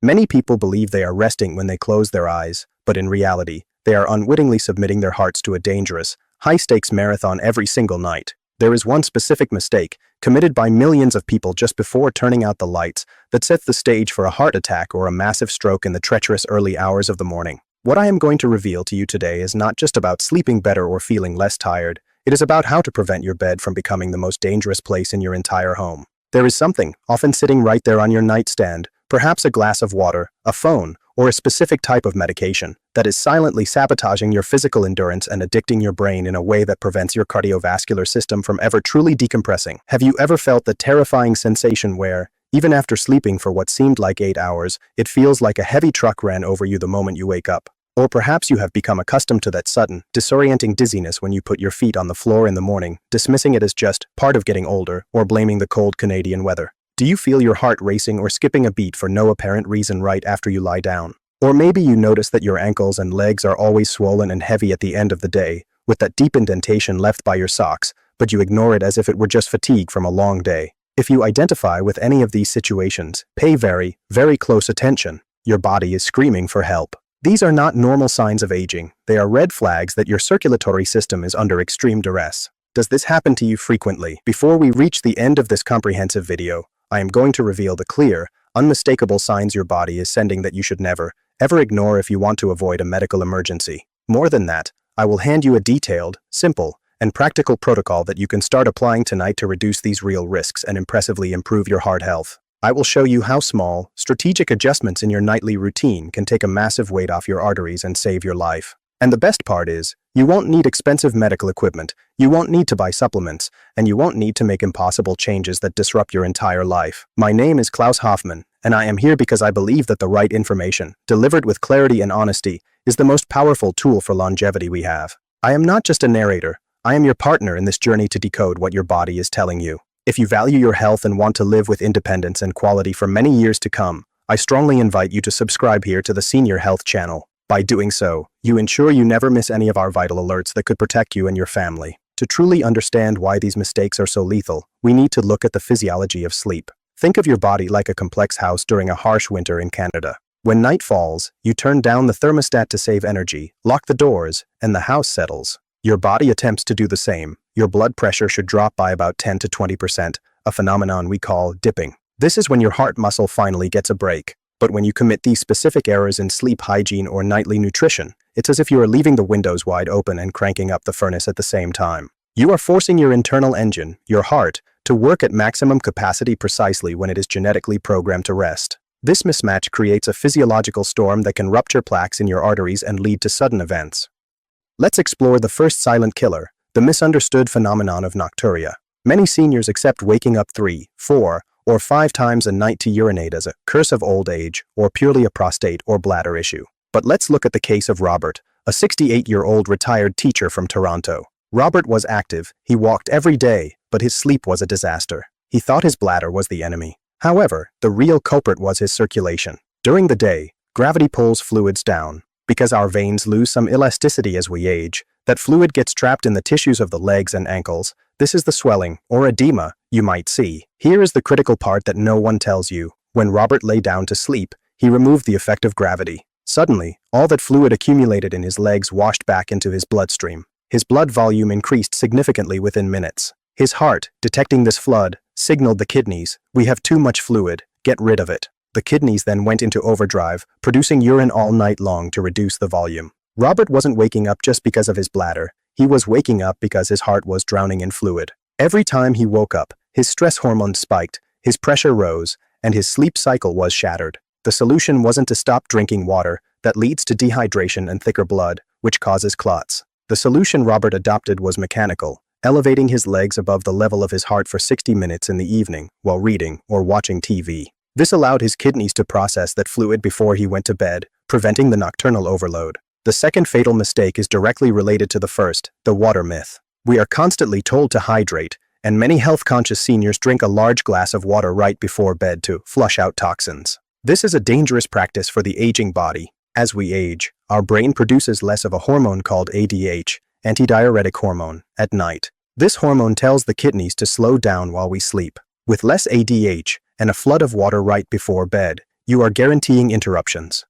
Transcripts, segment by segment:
Many people believe they are resting when they close their eyes, but in reality, they are unwittingly submitting their hearts to a dangerous, high-stakes marathon every single night. There is one specific mistake, committed by millions of people just before turning out the lights, that sets the stage for a heart attack or a massive stroke in the treacherous early hours of the morning. What I am going to reveal to you today is not just about sleeping better or feeling less tired. It is about how to prevent your bed from becoming the most dangerous place in your entire home. There is something, often sitting right there on your nightstand, perhaps a glass of water, a phone, or a specific type of medication, that is silently sabotaging your physical endurance and addicting your brain in a way that prevents your cardiovascular system from ever truly decompressing. Have you ever felt the terrifying sensation where, even after sleeping for what seemed like 8 hours, it feels like a heavy truck ran over you the moment you wake up? Or perhaps you have become accustomed to that sudden, disorienting dizziness when you put your feet on the floor in the morning, dismissing it as just part of getting older or blaming the cold Canadian weather. Do you feel your heart racing or skipping a beat for no apparent reason right after you lie down? Or maybe you notice that your ankles and legs are always swollen and heavy at the end of the day, with that deep indentation left by your socks, but you ignore it as if it were just fatigue from a long day. If you identify with any of these situations, pay very, very close attention. Your body is screaming for help. These are not normal signs of aging. They are red flags that your circulatory system is under extreme duress. Does this happen to you frequently? Before we reach the end of this comprehensive video, I am going to reveal the clear, unmistakable signs your body is sending that you should never, ever ignore if you want to avoid a medical emergency. More than that, I will hand you a detailed, simple, and practical protocol that you can start applying tonight to reduce these real risks and impressively improve your heart health. I will show you how small, strategic adjustments in your nightly routine can take a massive weight off your arteries and save your life. And the best part is, you won't need expensive medical equipment, you won't need to buy supplements, and you won't need to make impossible changes that disrupt your entire life. My name is Klaus Hoffman, and I am here because I believe that the right information, delivered with clarity and honesty, is the most powerful tool for longevity we have. I am not just a narrator, I am your partner in this journey to decode what your body is telling you. If you value your health and want to live with independence and quality for many years to come, I strongly invite you to subscribe here to the Senior Health channel. By doing so, you ensure you never miss any of our vital alerts that could protect you and your family. To truly understand why these mistakes are so lethal, we need to look at the physiology of sleep. Think of your body like a complex house during a harsh winter in Canada. When night falls, you turn down the thermostat to save energy, lock the doors, and the house settles. Your body attempts to do the same. Your blood pressure should drop by about 10 to 20%, a phenomenon we call dipping. This is when your heart muscle finally gets a break. But when you commit these specific errors in sleep hygiene or nightly nutrition, it's as if you are leaving the windows wide open and cranking up the furnace at the same time. You are forcing your internal engine, your heart, to work at maximum capacity precisely when it is genetically programmed to rest. This mismatch creates a physiological storm that can rupture plaques in your arteries and lead to sudden events. Let's explore the first silent killer, the misunderstood phenomenon of nocturia. Many seniors accept waking up 3, 4, or 5 times a night to urinate as a curse of old age or purely a prostate or bladder issue. But let's look at the case of Robert, a 68-year-old retired teacher from Toronto. Robert was active, he walked every day, but his sleep was a disaster. He thought his bladder was the enemy. However, the real culprit was his circulation. During the day, gravity pulls fluids down. Because our veins lose some elasticity as we age, that fluid gets trapped in the tissues of the legs and ankles. This is the swelling, or edema, you might see. Here is the critical part that no one tells you. When Robert lay down to sleep, he removed the effect of gravity. Suddenly, all that fluid accumulated in his legs washed back into his bloodstream. His blood volume increased significantly within minutes. His heart, detecting this flood, signaled the kidneys, "We have too much fluid, get rid of it." The kidneys then went into overdrive, producing urine all night long to reduce the volume. Robert wasn't waking up just because of his bladder. He was waking up because his heart was drowning in fluid. Every time he woke up, his stress hormones spiked, his pressure rose, and his sleep cycle was shattered. The solution wasn't to stop drinking water. That leads to dehydration and thicker blood, which causes clots. The solution Robert adopted was mechanical, elevating his legs above the level of his heart for 60 minutes in the evening while reading or watching TV. This allowed his kidneys to process that fluid before he went to bed, preventing the nocturnal overload. The second fatal mistake is directly related to the first, the water myth. We are constantly told to hydrate, and many health-conscious seniors drink a large glass of water right before bed to flush out toxins. This is a dangerous practice for the aging body. As we age, our brain produces less of a hormone called ADH, antidiuretic hormone, at night. This hormone tells the kidneys to slow down while we sleep. With less ADH and a flood of water right before bed, You are guaranteeing interruptions.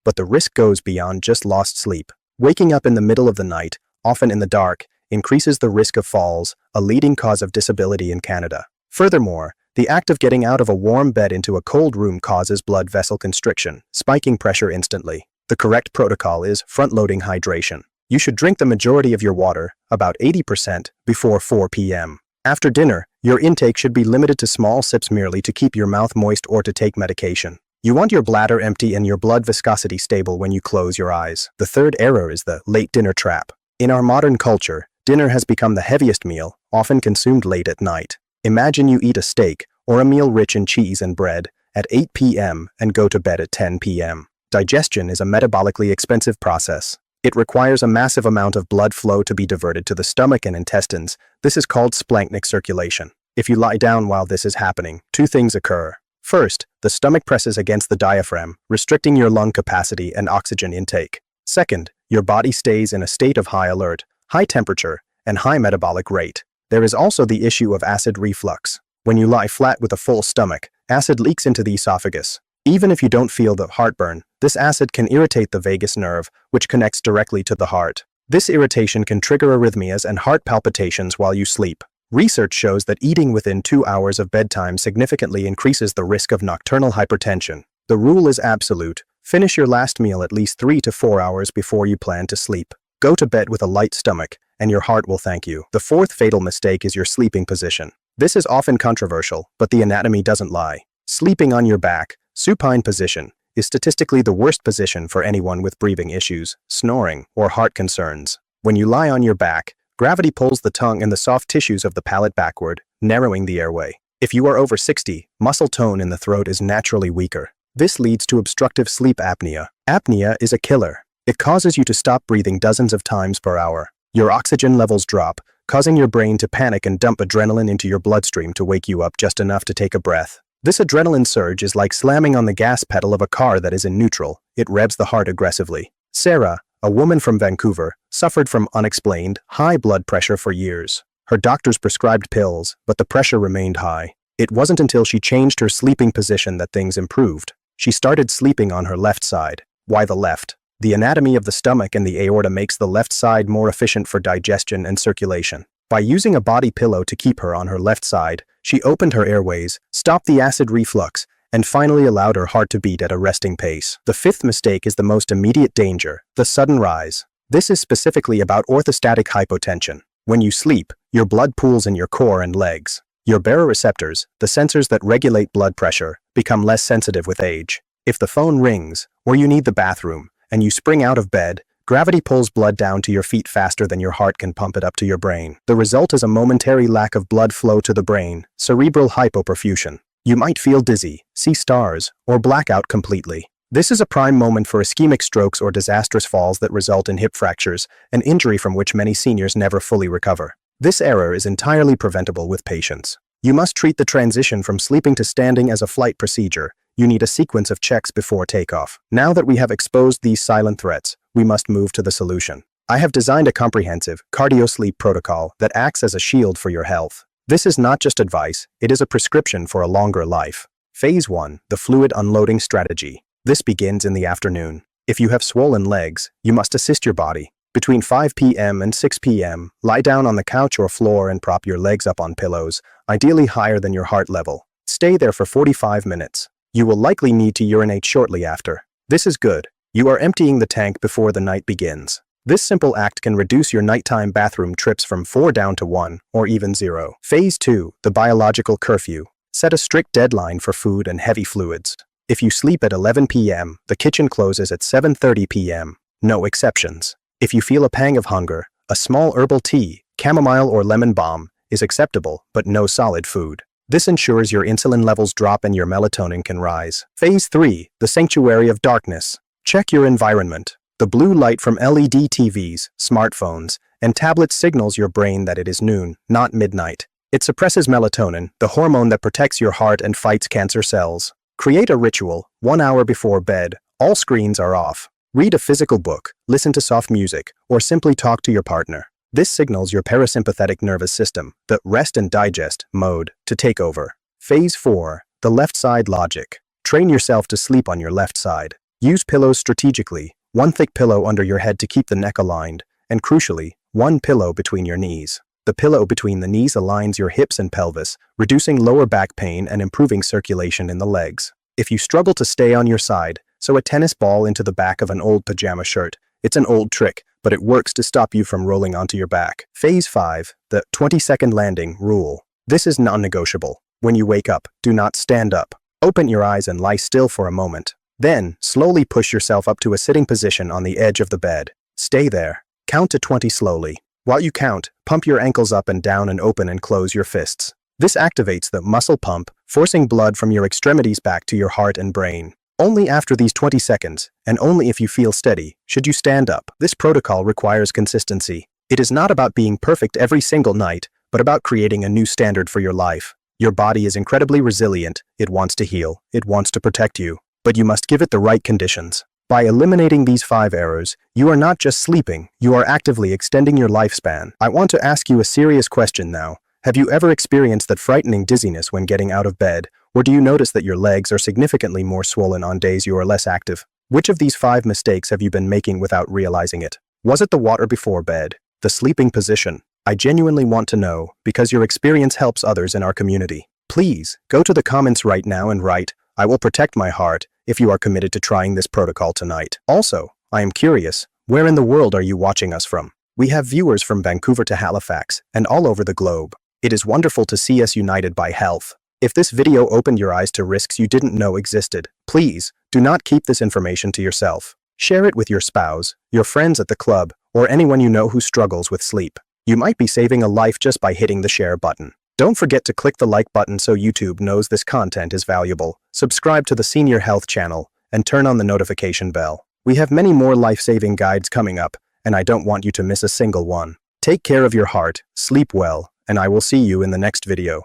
But the risk goes beyond just lost sleep. Waking up in the middle of the night, often in the dark, increases the risk of falls, a leading cause of disability in Canada. Furthermore, the act of getting out of a warm bed into a cold room causes blood vessel constriction, spiking pressure instantly. The correct protocol is front-loading hydration. You should drink the majority of your water, about 80%, before 4 p.m. After dinner, your intake should be limited to small sips merely to keep your mouth moist or to take medication. You want your bladder empty and your blood viscosity stable when you close your eyes. The third error is the late dinner trap. In our modern culture, dinner has become the heaviest meal, often consumed late at night. Imagine you eat a steak, or a meal rich in cheese and bread, at 8 p.m. and go to bed at 10 p.m. Digestion is a metabolically expensive process. It requires a massive amount of blood flow to be diverted to the stomach and intestines. This is called splanchnic circulation. If you lie down while this is happening, two things occur. First, the stomach presses against the diaphragm, restricting your lung capacity and oxygen intake. Second, your body stays in a state of high alert, high temperature, and high metabolic rate. There is also the issue of acid reflux. When you lie flat with a full stomach, acid leaks into the esophagus. Even if you don't feel the heartburn, this acid can irritate the vagus nerve, which connects directly to the heart. This irritation can trigger arrhythmias and heart palpitations while you sleep. Research shows that eating within 2 hours of bedtime significantly increases the risk of nocturnal hypertension. The rule is absolute. Finish your last meal at least 3 to 4 hours before you plan to sleep. Go to bed with a light stomach, and your heart will thank you. The fourth fatal mistake is your sleeping position. This is often controversial, but the anatomy doesn't lie. Sleeping on your back, supine position, is statistically the worst position for anyone with breathing issues, snoring, or heart concerns. When you lie on your back, gravity pulls the tongue and the soft tissues of the palate backward, narrowing the airway. If you are over 60, muscle tone in the throat is naturally weaker. This leads to obstructive sleep apnea. Apnea is a killer. It causes you to stop breathing dozens of times per hour. Your oxygen levels drop, causing your brain to panic and dump adrenaline into your bloodstream to wake you up just enough to take a breath. This adrenaline surge is like slamming on the gas pedal of a car that is in neutral. It revs the heart aggressively. Sarah, a woman from Vancouver, suffered from unexplained, high blood pressure for years. Her doctors prescribed pills, but the pressure remained high. It wasn't until she changed her sleeping position that things improved. She started sleeping on her left side. Why the left? The anatomy of the stomach and the aorta makes the left side more efficient for digestion and circulation. By using a body pillow to keep her on her left side, she opened her airways, stopped the acid reflux, and finally allowed her heart to beat at a resting pace. The fifth mistake is the most immediate danger, the sudden rise. This is specifically about orthostatic hypotension. When you sleep, your blood pools in your core and legs. Your baroreceptors, the sensors that regulate blood pressure, become less sensitive with age. If the phone rings, or you need the bathroom, and you spring out of bed, gravity pulls blood down to your feet faster than your heart can pump it up to your brain. The result is a momentary lack of blood flow to the brain, cerebral hypoperfusion. You might feel dizzy, see stars, or black out completely. This is a prime moment for ischemic strokes or disastrous falls that result in hip fractures, an injury from which many seniors never fully recover. This error is entirely preventable with patience. You must treat the transition from sleeping to standing as a flight procedure. You need a sequence of checks before takeoff. Now that we have exposed these silent threats, we must move to the solution. I have designed a comprehensive cardio-sleep protocol that acts as a shield for your health. This is not just advice, it is a prescription for a longer life. Phase 1, the fluid unloading strategy. This begins in the afternoon. If you have swollen legs, you must assist your body. Between 5 p.m. and 6 p.m., lie down on the couch or floor and prop your legs up on pillows, ideally higher than your heart level. Stay there for 45 minutes. You will likely need to urinate shortly after. This is good. You are emptying the tank before the night begins. This simple act can reduce your nighttime bathroom trips from 4 down to 1, or even 0. Phase 2, the biological curfew. Set a strict deadline for food and heavy fluids. If you sleep at 11 p.m., the kitchen closes at 7:30 p.m. No exceptions. If you feel a pang of hunger, a small herbal tea, chamomile or lemon balm, is acceptable, but no solid food. This ensures your insulin levels drop and your melatonin can rise. Phase 3, the sanctuary of darkness. Check your environment. The blue light from LED TVs, smartphones, and tablets signals your brain that it is noon, not midnight. It suppresses melatonin, the hormone that protects your heart and fights cancer cells. Create a ritual. 1 hour before bed, all screens are off. Read a physical book, listen to soft music, or simply talk to your partner. This signals your parasympathetic nervous system, the rest and digest mode, to take over. Phase 4, the left side logic. Train yourself to sleep on your left side. Use pillows strategically, one thick pillow under your head to keep the neck aligned, and crucially, one pillow between your knees. The pillow between the knees aligns your hips and pelvis, reducing lower back pain and improving circulation in the legs. If you struggle to stay on your side, sew a tennis ball into the back of an old pajama shirt. It's an old trick, but it works to stop you from rolling onto your back. Phase 5, the 20-second landing rule. This is non-negotiable. When you wake up, do not stand up. Open your eyes and lie still for a moment. Then, slowly push yourself up to a sitting position on the edge of the bed. Stay there. Count to 20 slowly. While you count, pump your ankles up and down and open and close your fists. This activates the muscle pump, forcing blood from your extremities back to your heart and brain. Only after these 20 seconds, and only if you feel steady, should you stand up. This protocol requires consistency. It is not about being perfect every single night, but about creating a new standard for your life. Your body is incredibly resilient. It wants to heal. It wants to protect you. But you must give it the right conditions. By eliminating these 5 errors, you are not just sleeping, you are actively extending your lifespan. I want to ask you a serious question now. Have you ever experienced that frightening dizziness when getting out of bed, or do you notice that your legs are significantly more swollen on days you are less active? Which of these 5 mistakes have you been making without realizing it? Was it the water before bed? The sleeping position? I genuinely want to know, because your experience helps others in our community. Please, go to the comments right now and write, "I will protect my heart," if you are committed to trying this protocol tonight. Also, I am curious, where in the world are you watching us from? We have viewers from Vancouver to Halifax, and all over the globe. It is wonderful to see us united by health. If this video opened your eyes to risks you didn't know existed, please, do not keep this information to yourself. Share it with your spouse, your friends at the club, or anyone you know who struggles with sleep. You might be saving a life just by hitting the share button. Don't forget to click the like button so YouTube knows this content is valuable. Subscribe to the Senior Health channel, and turn on the notification bell. We have many more life-saving guides coming up, and I don't want you to miss a single one. Take care of your heart, sleep well, and I will see you in the next video.